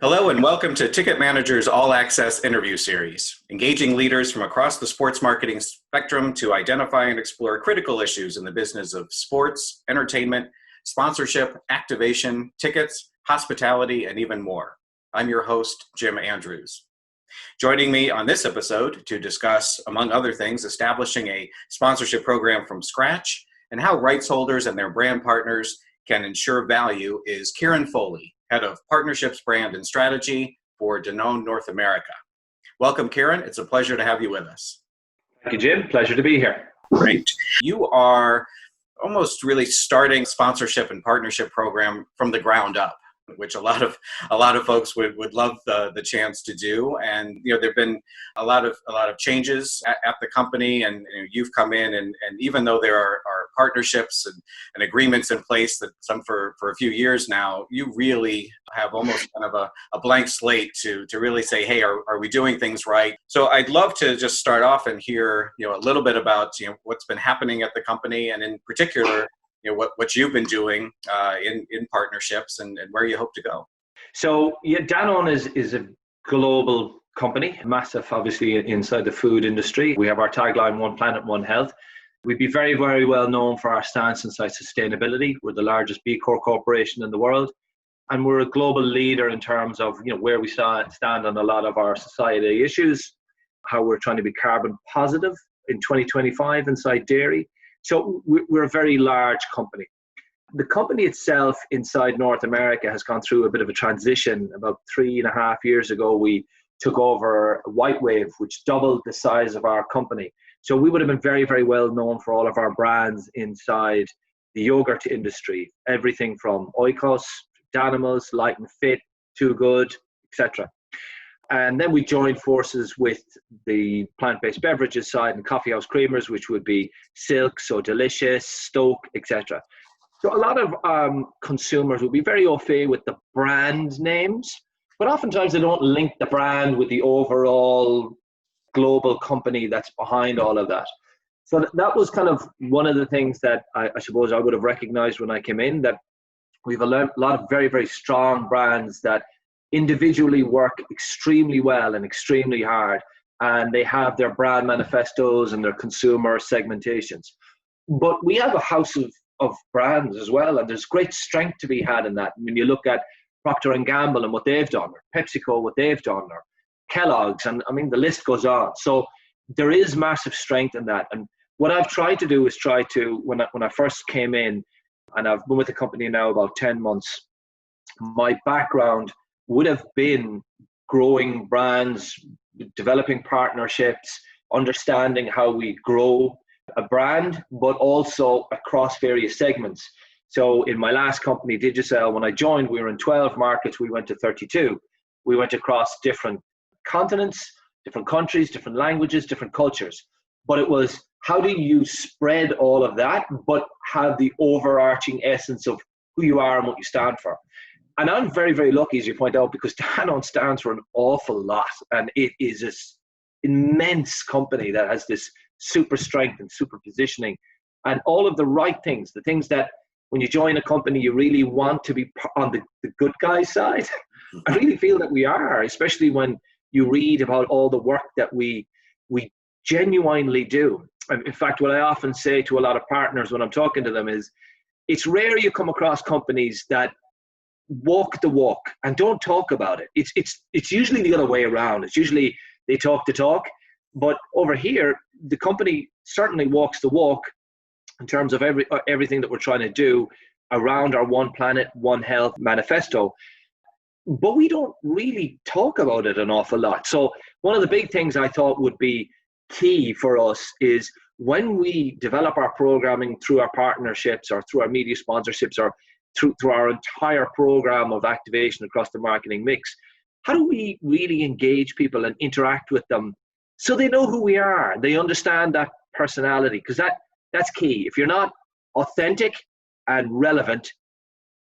Hello and welcome to Ticket Manager's All Access interview series, engaging leaders from across the sports marketing spectrum to identify and explore critical issues in the business of sports, entertainment, sponsorship, activation, tickets, hospitality, and even more. I'm your host, Jim Andrews. Joining me on this episode to discuss, among other things, establishing a sponsorship program from scratch and how rights holders and their brand partners can ensure value is Kieran Foley, Head of Partnerships, Brand, and Strategy for Danone North America. Welcome, Kieran. It's a pleasure to have you with us. Thank you, Jim. Pleasure to be here. Great. You are almost really starting sponsorship and partnership program from the ground up, which a lot of folks would love the chance to do. And there've been a lot of changes at the company, and you've come in and even though there are partnerships and agreements in place that some for a few years now, you really have almost kind of a blank slate to really say, hey, are we doing things right? So I'd love to just start off and hear a little bit about what's been happening at the company, and in particular what you've been doing in partnerships and where you hope to go. So Danone is a global company, massive obviously inside the food industry. We have our tagline, One Planet, One Health. We'd be very, very well known for our stance inside sustainability. We're the largest B Corp corporation in the world. And we're a global leader in terms of where we stand on a lot of our society issues, how we're trying to be carbon positive in 2025 inside dairy. So we're a very large company. The company itself inside North America has gone through a bit of a transition. About 3.5 years ago, we took over Whitewave, which doubled the size of our company. So we would have been very, very well known for all of our brands inside the yogurt industry, everything from Oikos, Danimals, Light and Fit, Too Good, etc. And then we joined forces with the plant-based beverages side and coffee house creamers, which would be Silk, So Delicious, Stoke, etc. So a lot of consumers will be very au fait with the brand names, but oftentimes they don't link the brand with the overall global company that's behind all of that. So that was kind of one of the things that I suppose I would have recognized when I came in, that we have a lot of very, very strong brands that individually work extremely well and extremely hard, and they have their brand manifestos and their consumer segmentations. But we have a house of brands as well, and there's great strength to be had in that. When you look at Procter & Gamble and what they've done, or PepsiCo, what they've done, or Kellogg's, and I mean, the list goes on. So there is massive strength in that. And what I've tried to do is when I first came in, and I've been with the company now about 10 months, my background would have been growing brands, developing partnerships, understanding how we grow a brand, but also across various segments. So in my last company, Digicel, when I joined, we were in 12 markets, we went to 32. We went across different continents, different countries, different languages, different cultures. But it was, how do you spread all of that, but have the overarching essence of who you are and what you stand for? And I'm very, very lucky, as you point out, because Danone stands for an awful lot. And it is this immense company that has this super strength and super positioning and all of the right things, the things that when you join a company, you really want to be on the good guys side. I really feel that we are, especially when you read about all the work that we genuinely do. And in fact, what I often say to a lot of partners when I'm talking to them is, it's rare you come across companies that walk the walk and don't talk about it. It's usually the other way around. It's usually they talk the talk, but over here, the company certainly walks the walk in terms of everything that we're trying to do around our One Planet, One Health manifesto. But we don't really talk about it an awful lot. So one of the big things I thought would be key for us is when we develop our programming through our partnerships or through our media sponsorships or through our entire program of activation across the marketing mix, how do we really engage people and interact with them so they know who we are, they understand that personality? Because that's key. If you're not authentic and relevant,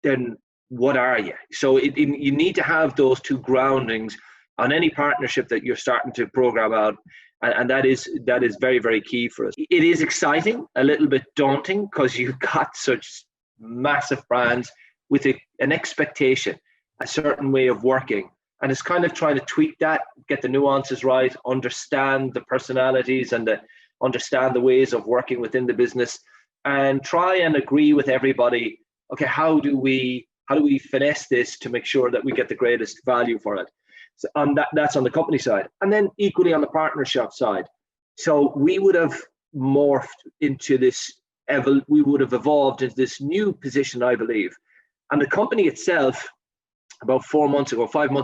then what are you? So you need to have those two groundings on any partnership that you're starting to program out. And that is very, very key for us. It is exciting, a little bit daunting, because you've got such massive brands with an expectation, a certain way of working. And it's kind of trying to tweak that, get the nuances right, understand the personalities and understand the ways of working within the business, and try and agree with everybody. Okay, how do we finesse this to make sure that we get the greatest value for it? So that's on the company side, and then equally on the partnership side. So we would have morphed into this. We would have evolved into this new position, I believe, and the company itself. About 5 months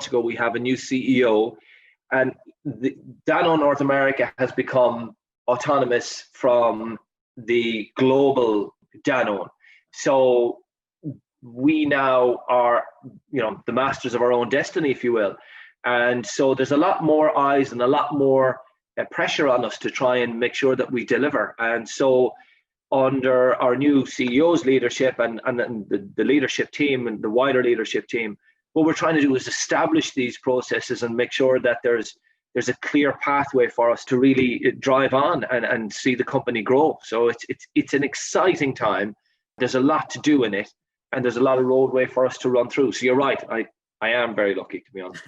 ago, we have a new CEO, and Danone North America has become autonomous from the global Danone. So we now are, the masters of our own destiny, if you will. And so there's a lot more eyes and a lot more pressure on us to try and make sure that we deliver. And so under our new CEO's leadership and the leadership team and the wider leadership team, what we're trying to do is establish these processes and make sure that there's a clear pathway for us to really drive on and see the company grow. So it's an exciting time. There's a lot to do in it, and there's a lot of roadway for us to run through. So you're right. I am very lucky, to be honest.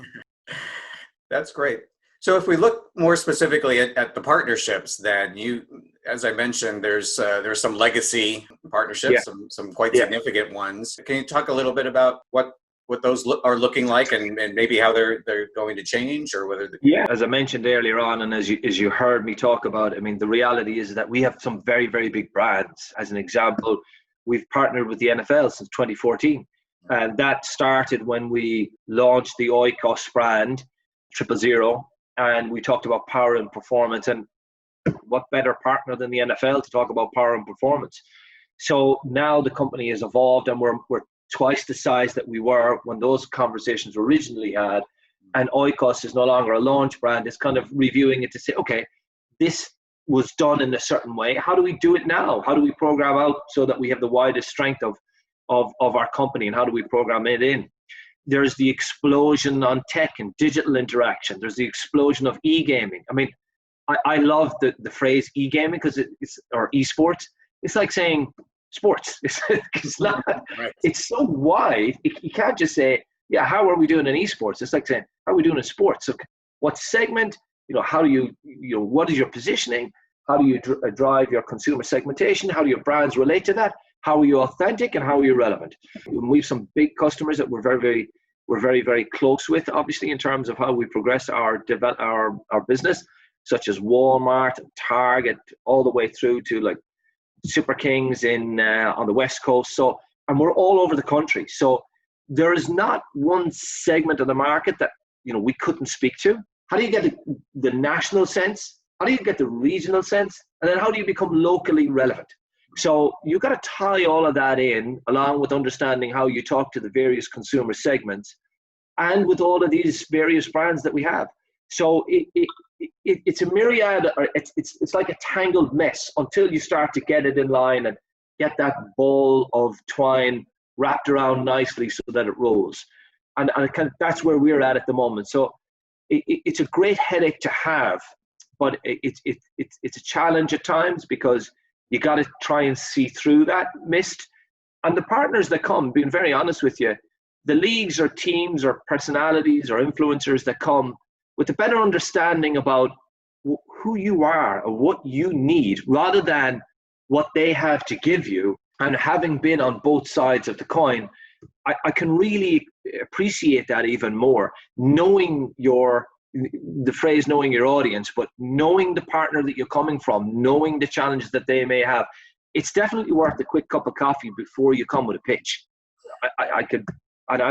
That's great. So if we look more specifically at the partnerships, then as I mentioned, there's some legacy partnerships, some quite significant ones. Can you talk a little bit about what those are looking like, and maybe how they're going to change, or whether as I mentioned earlier on, and as you heard me talk about, I mean, the reality is that we have some very, very big brands. As an example, we've partnered with the NFL since 2014, and that started when we launched the Oikos brand 000, and we talked about power and performance, and what better partner than the NFL to talk about power and performance. So now the company has evolved, and we're twice the size that we were when those conversations were originally had. And Oikos is no longer a launch brand. It's kind of reviewing it to say, okay, this was done in a certain way. How do we do it now? How do we program out so that we have the widest strength of our company, and how do we program it in? There's the explosion on tech and digital interaction. There's the explosion of e-gaming. I mean, I love the phrase e-gaming or esports. It's like saying sports. It's not. Right. It's so wide. You can't just say, yeah, how are we doing in esports? It's like saying, how are we doing in sports? So what segment? How do you what is your positioning? How do you drive your consumer segmentation? How do your brands relate to that? How are you authentic, and how are you relevant? We have some big customers that we're very, very close with, obviously, in terms of how we progress our business, such as Walmart, Target, all the way through to like Super Kings on the West Coast. So, and we're all over the country. So there is not one segment of the market that we couldn't speak to. How do you get the national sense? How do you get the regional sense? And then how do you become locally relevant? So you've got to tie all of that in, along with understanding how you talk to the various consumer segments, and with all of these various brands that we have. So it's a myriad, or it's like a tangled mess until you start to get it in line and get that ball of twine wrapped around nicely so that it rolls. And that's where we're at the moment. So it's a great headache to have, but it's a challenge at times, because you got to try and see through that mist. And the partners that come, being very honest with you, the leagues or teams or personalities or influencers that come with a better understanding about who you are or what you need, rather than what they have to give you. And having been on both sides of the coin, I can really appreciate that even more, knowing the phrase knowing your audience, but knowing the partner that you're coming from, knowing the challenges that they may have. It's definitely worth a quick cup of coffee before you come with a pitch. I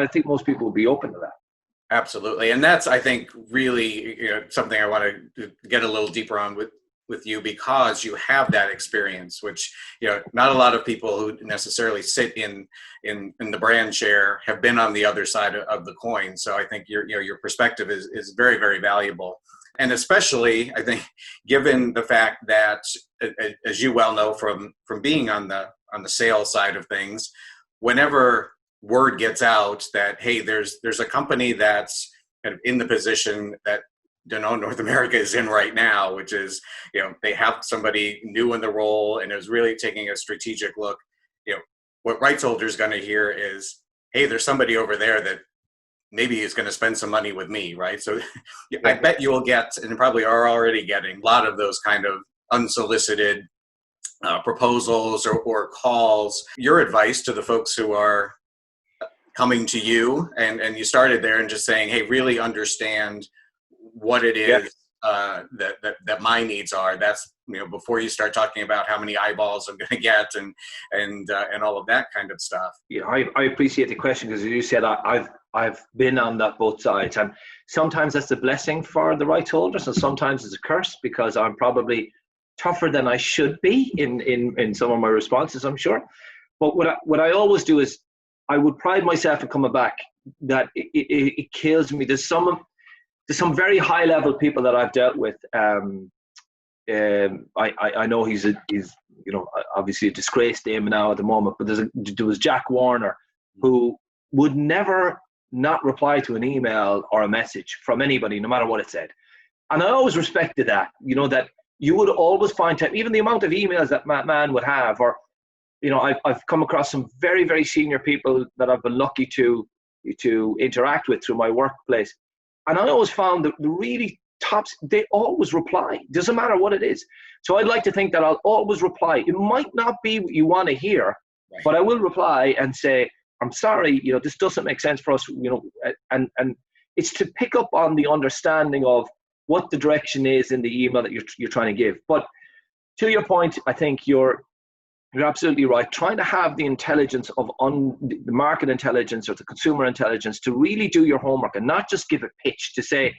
think most people will be open to that. Absolutely. And that's, I think, really something I want to get a little deeper on with you, because you have that experience, which not a lot of people who necessarily sit in the brand chair have been on the other side of the coin. So I think your perspective is very, very valuable. And especially, I think, given the fact that, as you well know from being on the sales side of things, whenever word gets out that, hey, there's a company that's kind of in the position that Danone North America is in right now, which is, they have somebody new in the role and is really taking a strategic look. What rights holder is going to hear is, hey, there's somebody over there that maybe he's going to spend some money with me, right? So Yeah. I bet you will get, and probably are already getting, a lot of those kind of unsolicited proposals or calls. Your advice to the folks who are coming to you, and you started there and just saying, hey, really understand what it Yeah. is that my needs are. That's, before you start talking about how many eyeballs I'm going to get and all of that kind of stuff. Yeah, I appreciate the question, because as you said, I've been on that both sides, and sometimes that's a blessing for the rights holders, and sometimes it's a curse, because I'm probably tougher than I should be in some of my responses, I'm sure. But what I always do is, I would pride myself in coming back that it kills me. There's some very high level people that I've dealt with. I know he's obviously a disgraced name now at the moment, but there was Jack Warner, who would never not reply to an email or a message from anybody, no matter what it said. And I always respected that, that you would always find time, even the amount of emails that man would have, or, I've come across some very, very senior people that I've been lucky to interact with through my workplace. And I always found that the really tops, they always reply. Doesn't matter what it is. So I'd like to think that I'll always reply. It might not be what you want to hear, right, but I will reply and say, I'm sorry, this doesn't make sense for us, and it's to pick up on the understanding of what the direction is in the email that you're trying to give. But to your point, I think you're absolutely right. Trying to have the intelligence of the market intelligence or the consumer intelligence to really do your homework, and not just give a pitch to say,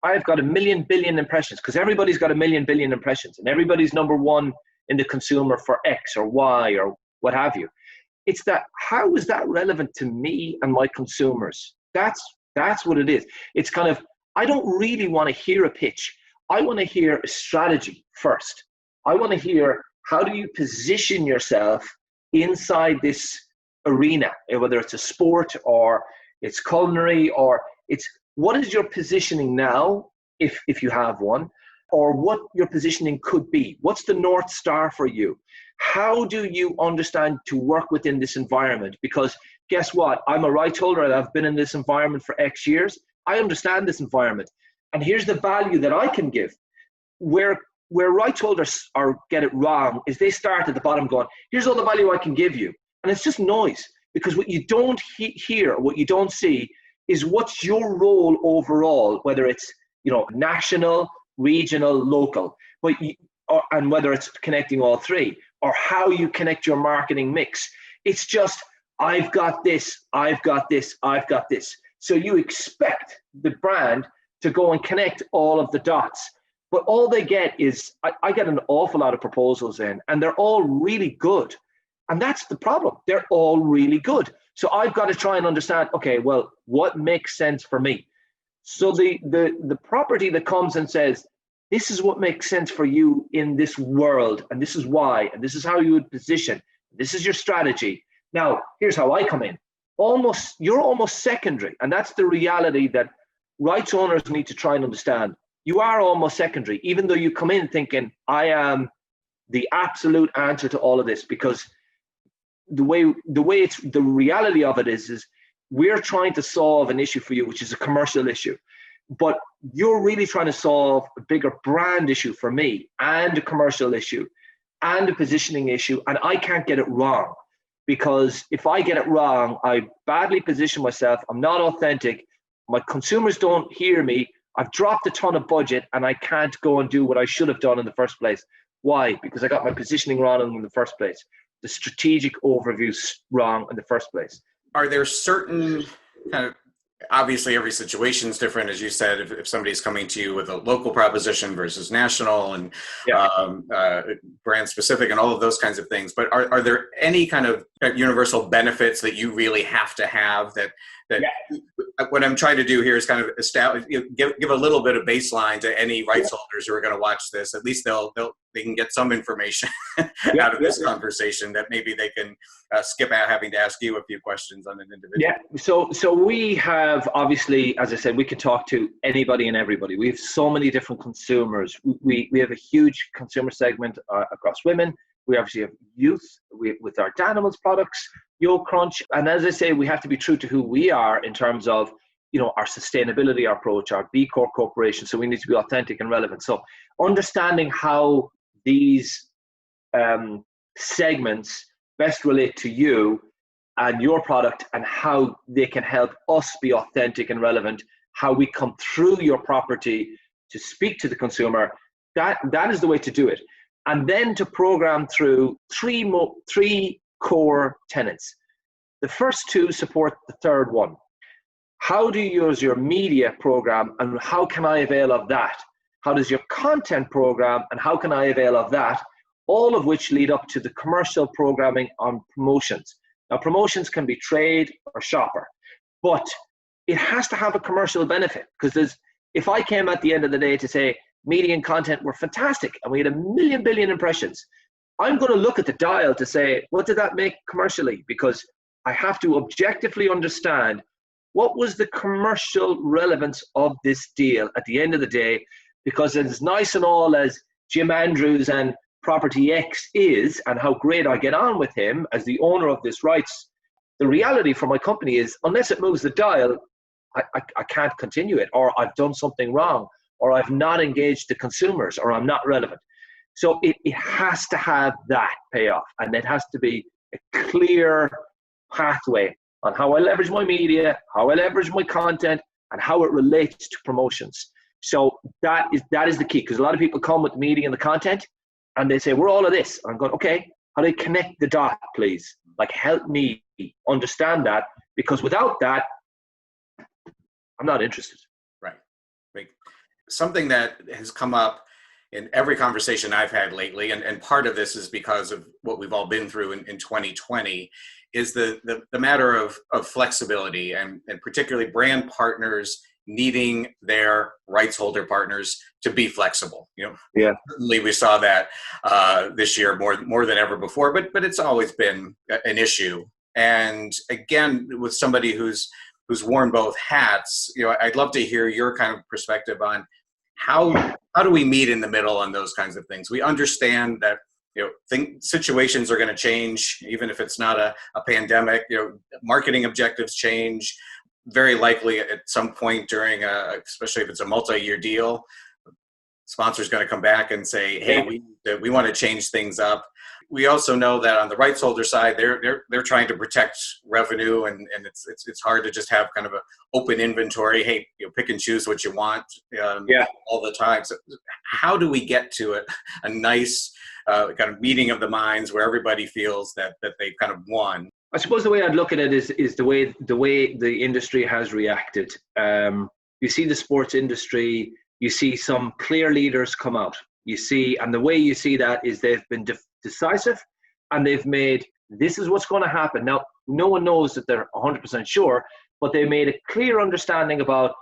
I've got 1 million billion impressions, because everybody's got 1 million billion impressions, and everybody's number one in the consumer for X or Y or what have you. It's that, how is that relevant to me and my consumers? That's what it is. It's kind of, I don't really want to hear a pitch. I want to hear a strategy first. I want to hear, how do you position yourself inside this arena, whether it's a sport or it's culinary, or it's, what is your positioning now, if you have one, or what your positioning could be? What's the North Star for you? How do you understand to work within this environment? Because guess what? I'm a rights holder and I've been in this environment for X years. I understand this environment. And here's the value that I can give. Where rights holders get it wrong is they start at the bottom going, here's all the value I can give you. And it's just noise, because what you don't hear, what you don't see, is what's your role overall, whether it's national, regional, local, and whether it's connecting all three, or how you connect your marketing mix. It's just, I've got this, I've got this, I've got this. So you expect the brand to go and connect all of the dots. But all they get is, I get an awful lot of proposals in, and they're all really good. And that's the problem. They're all really good. So I've got to try and understand, okay, well, what makes sense for me? So the property that comes and says, this is what makes sense for you in this world, and this is why, and this is how you would position, this is your strategy. Now, here's how I come in. You're almost secondary. And that's the reality that rights owners need to try and understand. You are almost secondary, even though you come in thinking, I am the absolute answer to all of this, because the reality of it is we're trying to solve an issue for you, which is a commercial issue, but you're really trying to solve a bigger brand issue for me, and a commercial issue, and a positioning issue, and I can't get it wrong, because if I get it wrong, I badly position myself, I'm not authentic, my consumers don't hear me, I've dropped a ton of budget, and I can't go and do what I should have done in the first place. Why? Because I got my positioning wrong in the first place. The strategic overview's wrong in the first place. Are there certain kind of, obviously every situation is different, as you said, if somebody's coming to you with a local proposition versus national, and brand specific and all of those kinds of things, but are there any kind of universal benefits that you really have to have that what I'm trying to do here is kind of establish, give a little bit of baseline to any rights holders who are going to watch this. At least they can get some information out of this conversation that maybe they can skip out having to ask you a few questions on an individual. Yeah. So we have, obviously, as I said, we can talk to anybody and everybody. We have so many different consumers. We have a huge consumer segment across women. We obviously have youth with our Danone products, Yo Crunch. And as I say, we have to be true to who we are in terms of, our sustainability approach, our B Corp corporation. So we need to be authentic and relevant. So understanding how these segments best relate to you and your product, and how they can help us be authentic and relevant, how we come through your property to speak to the consumer, that is the way to do it. And then to program through three core tenets. The first two support the third one. How do you use your media program, and how can I avail of that? How does your content program, and how can I avail of that? All of which lead up to the commercial programming on promotions. Now, promotions can be trade or shopper, but it has to have a commercial benefit, because if I came at the end of the day to say media and content were fantastic and we had 1 billion impressions, I'm going to look at the dial to say, what did that make commercially? Because I have to objectively understand what was the commercial relevance of this deal at the end of the day. Because as nice and all as Jim Andrews and Property X is, and how great I get on with him as the owner of this rights, the reality for my company is, unless it moves the dial, I can't continue it, or I've done something wrong, or I've not engaged the consumers, or I'm not relevant. So it has to have that payoff, and it has to be a clear pathway on how I leverage my media, how I leverage my content, and how it relates to promotions. So that is the key, because a lot of people come with the media and the content, and they say, we're all of this. I'm going, okay, how do I connect the dot, please? Like, help me understand that, because without that, I'm not interested. Right. Something that has come up in every conversation I've had lately, and part of this is because of what we've all been through in 2020, is the matter of flexibility, and particularly brand partners needing their rights holder partners to be flexible. Yeah. Certainly we saw that this year more than ever before, but it's always been an issue. And again, with somebody who's worn both hats, I'd love to hear your kind of perspective on how do we meet in the middle on those kinds of things. We understand that situations are going to change, even if it's not a pandemic. Marketing objectives change. Very likely at some point during, especially if it's a multi-year deal, sponsor's going to come back and say, "Hey, we want to change things up." We also know that on the rights holder side, they're trying to protect revenue, and it's hard to just have kind of an open inventory. Hey, pick and choose what you want all the time. So how do we get to a nice kind of meeting of the minds where everybody feels that they've kind of won? I suppose the way I'd look at it is the way the industry has reacted. You see the sports industry, you see some clear leaders come out. And the way you see that is they've been decisive, and they've made, this is what's going to happen. Now, no one knows that they're 100% sure, but they made a clear understanding about,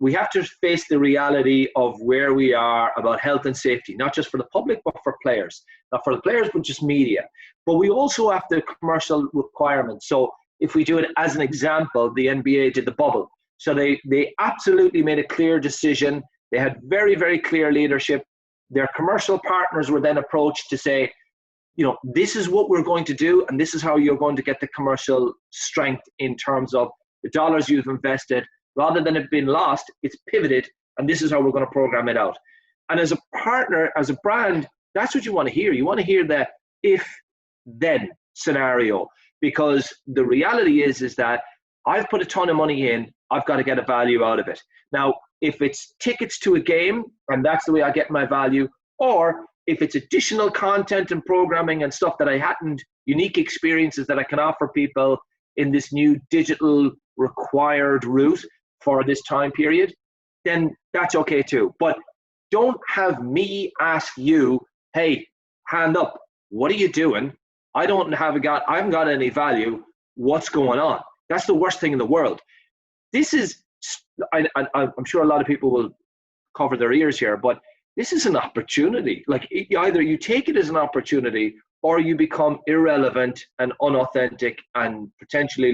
we have to face the reality of where we are about health and safety, not just for the public, but for players. Not for the players, but just media. But we also have the commercial requirements. So if we do it as an example, the NBA did the bubble. So they absolutely made a clear decision. They had very, very clear leadership. Their commercial partners were then approached to say, this is what we're going to do, and this is how you're going to get the commercial strength in terms of the dollars you've invested. Rather than it being lost, it's pivoted, and this is how we're going to program it out. And as a partner, as a brand, that's what you want to hear. You want to hear the if-then scenario, because the reality is that I've put a ton of money in, I've got to get a value out of it. Now, if it's tickets to a game, and that's the way I get my value, or if it's additional content and programming and stuff that I hadn't, unique experiences that I can offer people in this new digital required route for this time period, then that's okay too. But don't have me ask you, hey, hand up, what are you doing? I haven't got any value. What's going on? That's the worst thing in the world. This is, I'm sure a lot of people will cover their ears here, but this is an opportunity. Like, either you take it as an opportunity, or you become irrelevant and unauthentic and potentially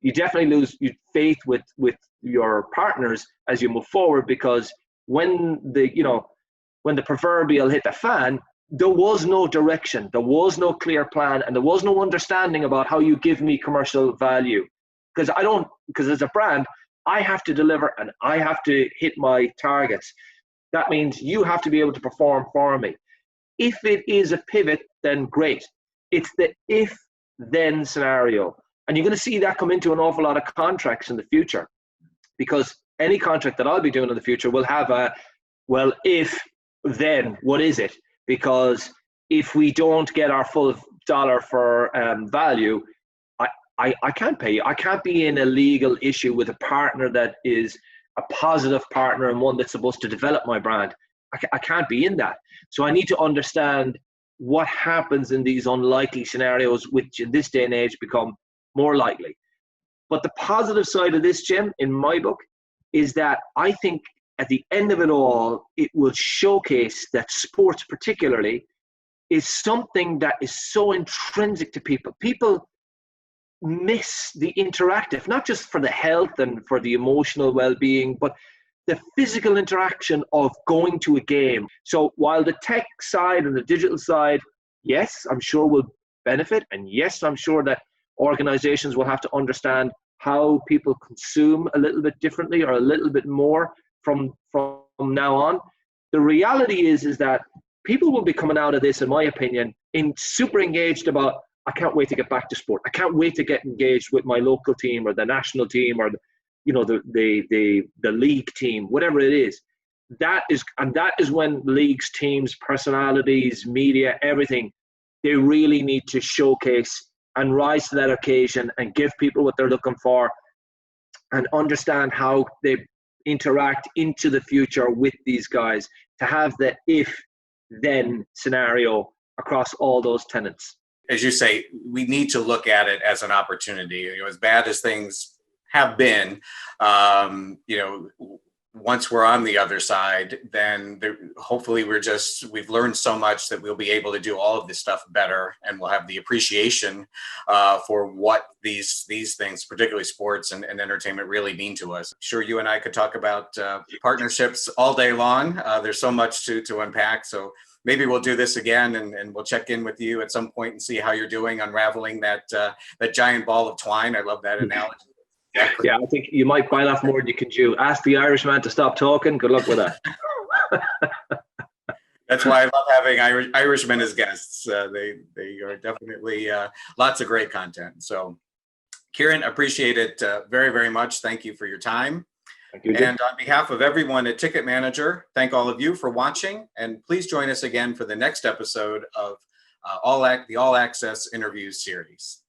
you definitely lose your faith with your partners as you move forward, because when the proverbial hit the fan, there was no direction, there was no clear plan, and there was no understanding about how you give me commercial value. Because as a brand, I have to deliver and I have to hit my targets. That means you have to be able to perform for me. If it is a pivot, then great. It's the if then scenario. And you're going to see that come into an awful lot of contracts in the future, because any contract that I'll be doing in the future will have a, well, if then what is it? Because if we don't get our full dollar for value, I can't pay you. I can't be in a legal issue with a partner that is a positive partner and one that's supposed to develop my brand. I can't be in that. So I need to understand what happens in these unlikely scenarios, which in this day and age become more likely. But the positive side of this, Jim, in my book, is that I think at the end of it all, it will showcase that sports particularly is something that is so intrinsic to people. People miss the interactive, not just for the health and for the emotional well-being, but the physical interaction of going to a game. So while the tech side and the digital side, yes, I'm sure will benefit, and yes, I'm sure that organizations will have to understand how people consume a little bit differently or a little bit more from now on. The reality is that people will be coming out of this, in my opinion, in super engaged about, I can't wait to get back to sport. I can't wait to get engaged with my local team or the national team or the league team, whatever it is. That is when leagues, teams, personalities, media, everything, they really need to showcase and rise to that occasion and give people what they're looking for and understand how they interact into the future with these guys to have the if-then scenario across all those tenets. As you say, we need to look at it as an opportunity. As bad as things have been, once we're on the other side, then hopefully we've learned so much that we'll be able to do all of this stuff better, and we'll have the appreciation for what these things, particularly sports and entertainment, really mean to us. Sure, you and I could talk about partnerships all day long. There's so much to unpack. So maybe we'll do this again, and we'll check in with you at some point and see how you're doing unraveling that giant ball of twine. I love that analogy. Yeah, I think you might bite off more than you can chew. Ask the Irishman to stop talking. Good luck with that. That's why I love having Irishmen as guests. They are definitely lots of great content. So, Kieran, appreciate it very, very much. Thank you for your time. Thank you, and on behalf of everyone at Ticket Manager, thank all of you for watching. And please join us again for the next episode of the All Access Interviews series.